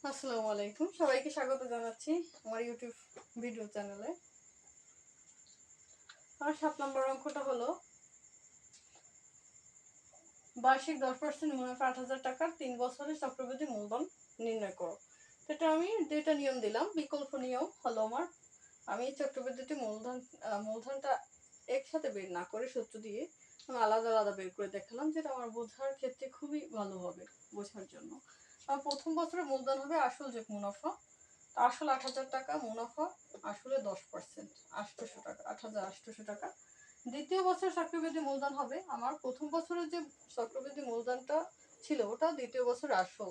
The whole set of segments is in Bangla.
আসসালামু আলাইকুম, সবাইকে স্বাগত জানাচ্ছি আমার ইউটিউব ভিডিও চ্যানেলে। আমার 7 নম্বর অঙ্কটা হলো বার্ষিক 10% মুনাফা 8,000 টাকার 3 বছরের চক্রবৃদ্ধি মূলধন নির্ণয় করো। এটা আমি দুইটা নিয়ম দিলাম। বিকল্প নিয়ম হলো আমি চক্রবৃদ্ধি মূলধনটা একসাথে বের না করে সূত্র দিয়ে আমি আলাদা আলাদা বের করে দেখালাম, যেটা আমার বোঝার ক্ষেত্রে খুবই ভালো হবে বোঝার জন্য। আমার প্রথম বছরের মূলধন হবে আসল যোগ মুনাফা। আসল 8,000 টাকা, মুনাফা আসলে 10%, 800 টাকা, 8,800 টাকা। দ্বিতীয় বছর চক্রবৃদ্ধি মূলধন হবে আমার প্রথম বছরের যে চক্রবৃদ্ধি মূলধনটা ছিল ওটা দ্বিতীয় বছর আসল।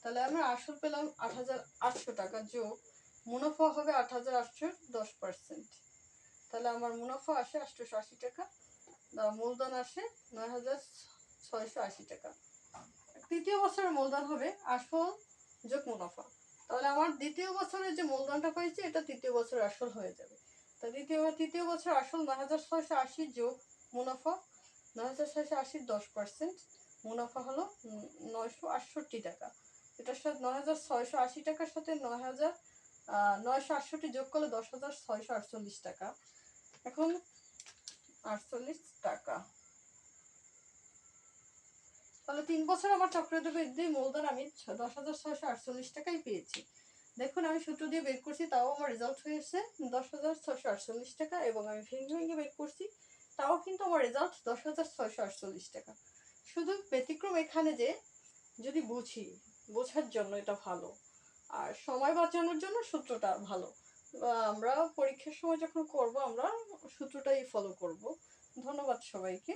তাহলে আমরা আসল পেলাম 8,800 টাকা, যোগ মুনাফা হবে 8,800, 10%। তাহলে আমার মুনাফা আসে 880 টাকা, মূলধন আসে 9,680 টাকা। তৃতীয় বছরের মূলধন হবে আসল যোগ মুনাফা। তাহলে আমার দ্বিতীয় বছরের যে মূলধনটা পাইছি এটা তৃতীয় বছরের আসল হয়ে যাবে। তা তৃতীয় বছর আসল 9,680 যোগ মুনাফা 9,680 10%, মুনাফা হলো 968 টাকা। এটার সাথে 9,680 টাকার সাথে 9,968 যোগ করলে 10,648 টাকা। এখন 48 টাকা। তাহলে 3 বছর আমার চক্রবৃদ্ধি মূলধন আমি 10,648 টাকাই পেয়েছি। দেখুন আমি সূত্র দিয়ে বের করছি, তাও আমার রেজাল্ট হয়েছে 10,648 টাকা, এবং আমি ভেঙে ভেঙে বের করছি, তাও কিন্তু আমার রেজাল্ট 10,648 টাকা। শুধু ব্যতিক্রম এখানে যে যদি বোঝার জন্য এটা ভালো, আর সময় বাঁচানোর জন্য সূত্রটা ভালো। আমরা পরীক্ষার সময় যখন করব আমরা সূত্রটাই ফলো করব। ধন্যবাদ সবাইকে।